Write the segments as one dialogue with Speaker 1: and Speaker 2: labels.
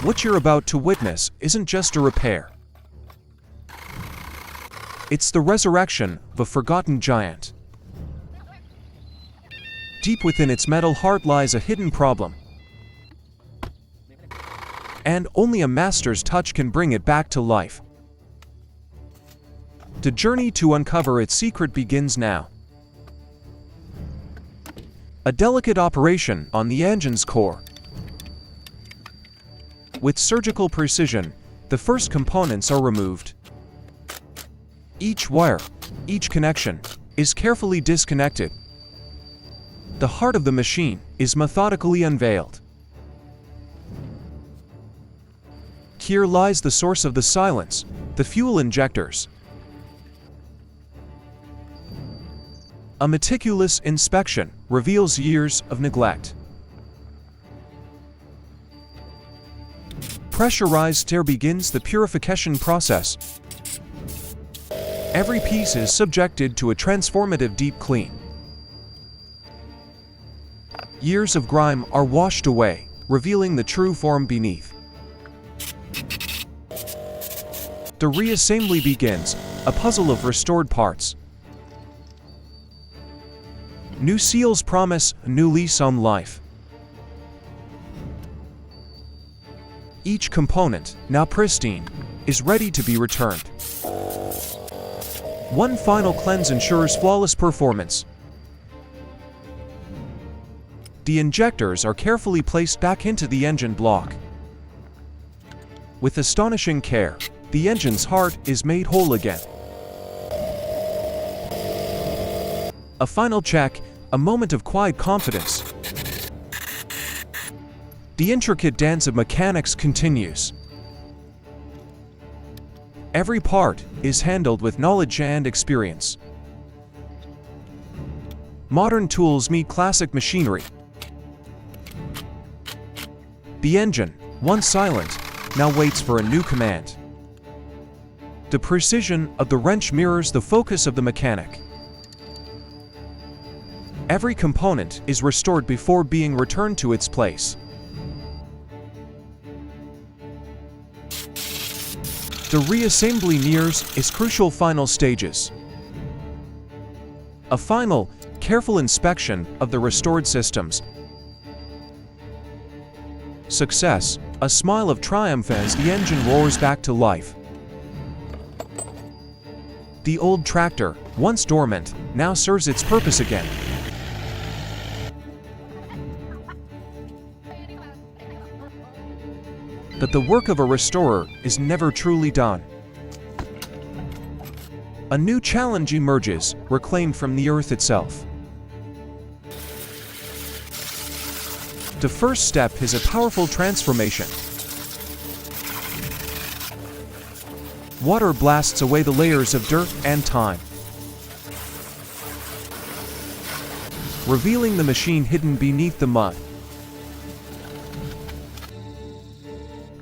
Speaker 1: What you're about to witness isn't just a repair. It's the resurrection of a forgotten giant. Deep within its metal heart lies a hidden problem, and only a master's touch can bring it back to life. The journey to uncover its secret begins now. A delicate operation on the engine's core. With surgical precision, the first components are removed. Each wire, each connection, is carefully disconnected. The heart of the machine is methodically unveiled. Here lies the source of the silence, the fuel injectors. A meticulous inspection reveals years of neglect. Pressurized air begins the purification process. Every piece is subjected to a transformative deep clean. Years of grime are washed away, revealing the true form beneath. The reassembly begins, a puzzle of restored parts. New seals promise a new lease on life. Each component, now pristine, is ready to be returned. One final cleanse ensures flawless performance. The injectors are carefully placed back into the engine block. With astonishing care, the engine's heart is made whole again. A final check, a moment of quiet confidence. The intricate dance of mechanics continues. Every part is handled with knowledge and experience. Modern tools meet classic machinery. The engine, once silent, now waits for a new command. The precision of the wrench mirrors the focus of the mechanic. Every component is restored before being returned to its place. The reassembly nears its crucial final stages. A final, careful inspection of the restored systems. Success, a smile of triumph as the engine roars back to life. The old tractor, once dormant, now serves its purpose again. But the work of a restorer is never truly done. A new challenge emerges, reclaimed from the earth itself. The first step is a powerful transformation. Water blasts away the layers of dirt and time, revealing the machine hidden beneath the mud.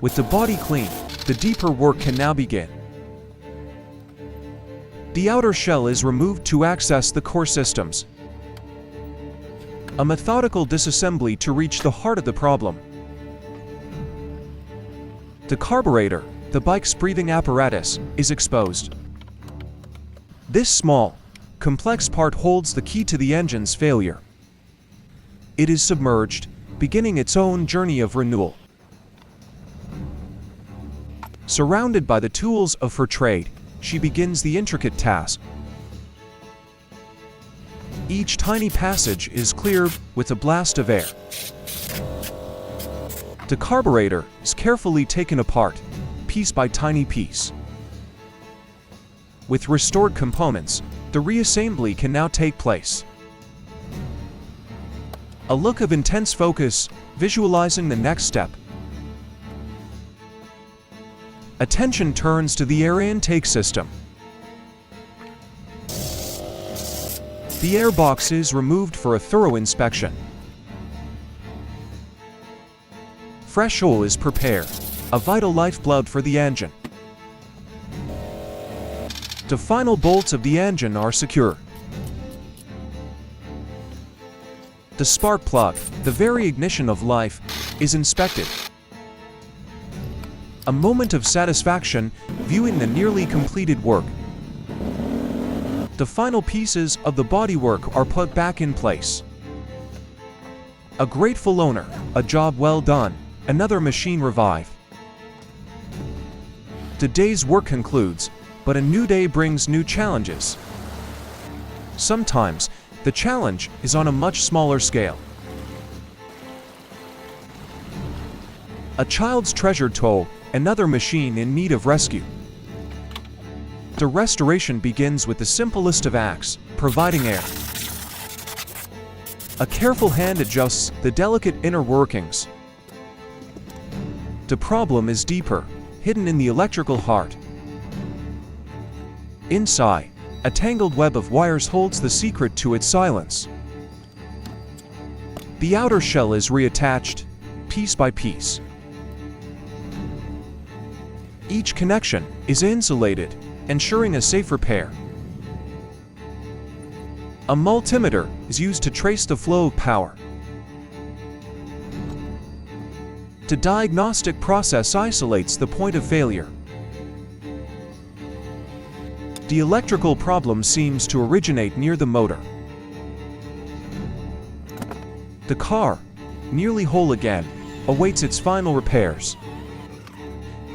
Speaker 1: With the body clean, the deeper work can now begin. The outer shell is removed to access the core systems. A methodical disassembly to reach the heart of the problem. The carburetor, the bike's breathing apparatus, is exposed. This small, complex part holds the key to the engine's failure. It is submerged, beginning its own journey of renewal. Surrounded by the tools of her trade, she begins the intricate task. Each tiny passage is cleared with a blast of air. The carburetor is carefully taken apart, piece by tiny piece. With restored components, the reassembly can now take place. A look of intense focus, visualizing the next step. Attention turns to the air intake system. The airbox is removed for a thorough inspection. Fresh oil is prepared, a vital lifeblood for the engine. The final bolts of the engine are secure. The spark plug, the very ignition of life, is inspected. A moment of satisfaction viewing the nearly completed work. The final pieces of the bodywork are put back in place. A grateful owner, a job well done, another machine revived. The day's work concludes, but a new day brings new challenges. Sometimes, the challenge is on a much smaller scale. A child's treasured toy, another machine in need of rescue. The restoration begins with the simplest of acts, providing air. A careful hand adjusts the delicate inner workings. The problem is deeper, hidden in the electrical heart. Inside, a tangled web of wires holds the secret to its silence. The outer shell is reattached, piece by piece. Each connection is insulated, ensuring a safe repair. A multimeter is used to trace the flow of power. The diagnostic process isolates the point of failure. The electrical problem seems to originate near the motor. The car, nearly whole again, awaits its final repairs.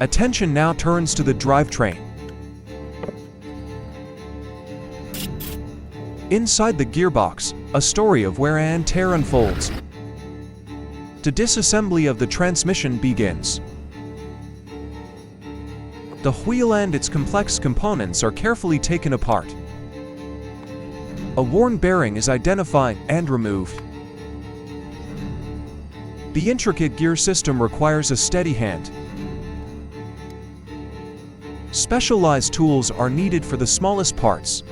Speaker 1: Attention now turns to the drivetrain. Inside the gearbox, a story of wear and tear unfolds. The disassembly of the transmission begins. The wheel and its complex components are carefully taken apart. A worn bearing is identified and removed. The intricate gear system requires a steady hand. Specialized tools are needed for the smallest parts.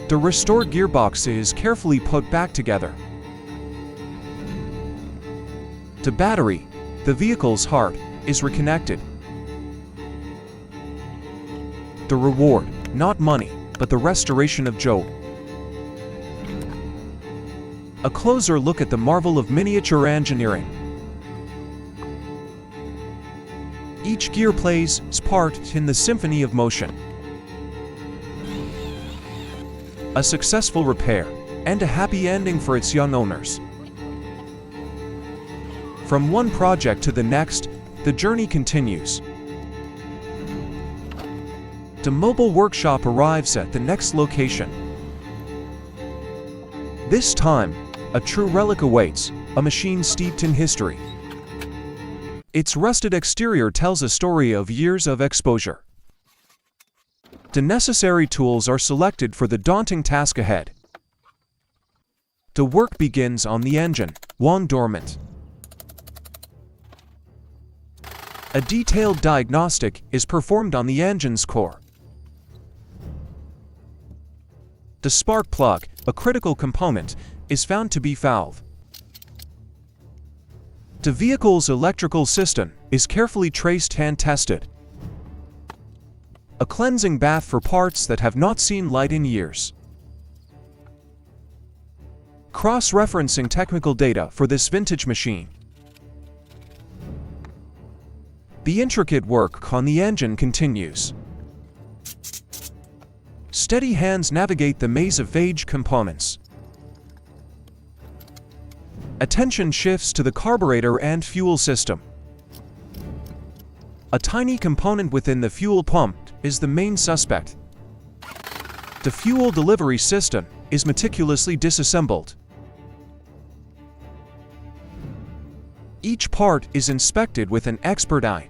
Speaker 1: The restored gearbox is carefully put back together. The battery, the vehicle's heart, is reconnected. The reward, not money, but the restoration of Job. A closer look at the marvel of miniature engineering. Each gear plays its part in the symphony of motion. A successful repair, and a happy ending for its young owners. From one project to the next, the journey continues. The mobile workshop arrives at the next location. This time, a true relic awaits, a machine steeped in history. Its rusted exterior tells a story of years of exposure. The necessary tools are selected for the daunting task ahead. The work begins on the engine, long dormant. A detailed diagnostic is performed on the engine's core. The spark plug, a critical component, is found to be fouled. The vehicle's electrical system is carefully traced and tested. A cleansing bath for parts that have not seen light in years. Cross-referencing technical data for this vintage machine. The intricate work on the engine continues. Steady hands navigate the maze of age components. Attention shifts to the carburetor and fuel system. A tiny component within the fuel pump is the main suspect. The fuel delivery system is meticulously disassembled. Each part is inspected with an expert eye.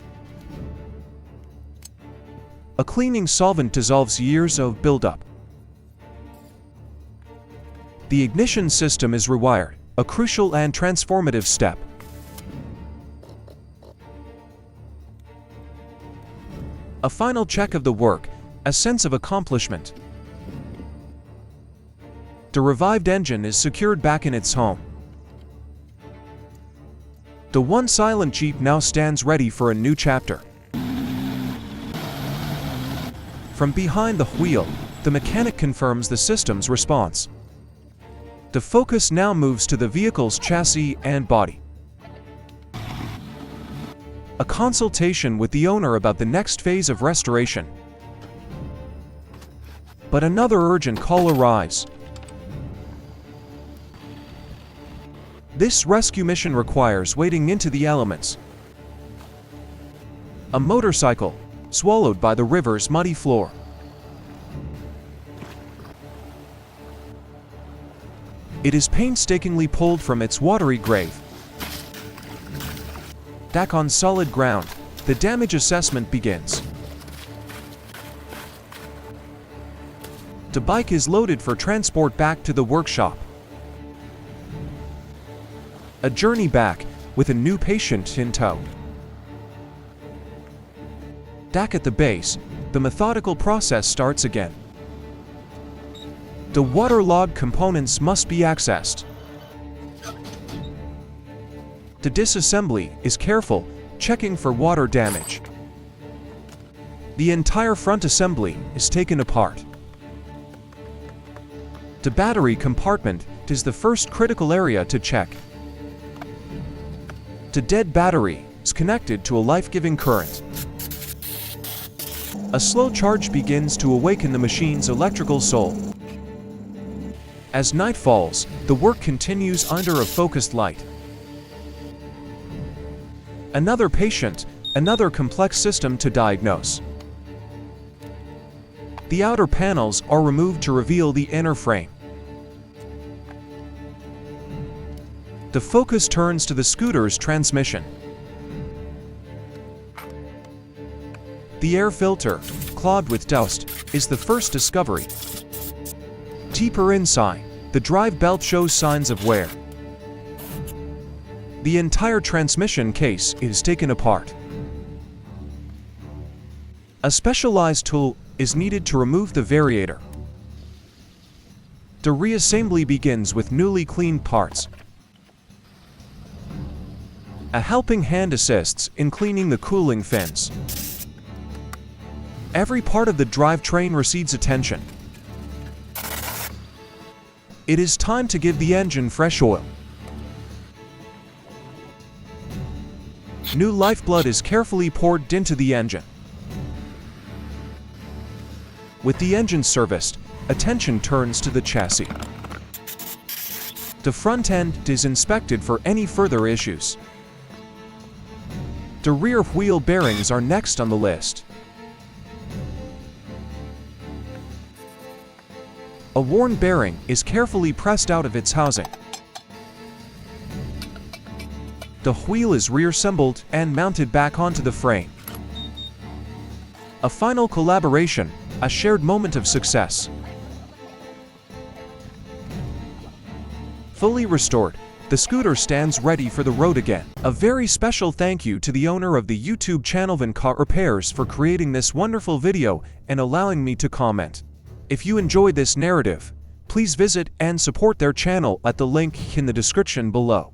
Speaker 1: A cleaning solvent dissolves years of buildup. The ignition system is rewired, a crucial and transformative step. A final check of the work, a sense of accomplishment. The revived engine is secured back in its home. The one silent Jeep now stands ready for a new chapter. From behind the wheel, the mechanic confirms the system's response. The focus now moves to the vehicle's chassis and body. A consultation with the owner about the next phase of restoration. But another urgent call arrives. This rescue mission requires wading into the elements. A motorcycle, swallowed by the river's muddy floor. It is painstakingly pulled from its watery grave. Back on solid ground, the damage assessment begins. The bike is loaded for transport back to the workshop. A journey back, with a new patient in tow. Back at the base, the methodical process starts again. The waterlogged components must be accessed. The disassembly is careful, checking for water damage. The entire front assembly is taken apart. The battery compartment is the first critical area to check. The dead battery is connected to a life-giving current. A slow charge begins to awaken the machine's electrical soul. As night falls, the work continues under a focused light. Another patient, another complex system to diagnose. The outer panels are removed to reveal the inner frame. The focus turns to the scooter's transmission. The air filter, clogged with dust, is the first discovery. Deeper inside, the drive belt shows signs of wear. The entire transmission case is taken apart. A specialized tool is needed to remove the variator. The reassembly begins with newly cleaned parts. A helping hand assists in cleaning the cooling fins. Every part of the drivetrain receives attention. It is time to give the engine fresh oil. New lifeblood is carefully poured into the engine. With the engine serviced, attention turns to the chassis. The front end is inspected for any further issues. The rear wheel bearings are next on the list. A worn bearing is carefully pressed out of its housing. The wheel is reassembled and mounted back onto the frame. A final collaboration, a shared moment of success. Fully restored, the scooter stands ready for the road again. A very special thank you to the owner of the YouTube channel Car Repairs for creating this wonderful video and allowing me to comment. If you enjoyed this narrative, please visit and support their channel at the link in the description below.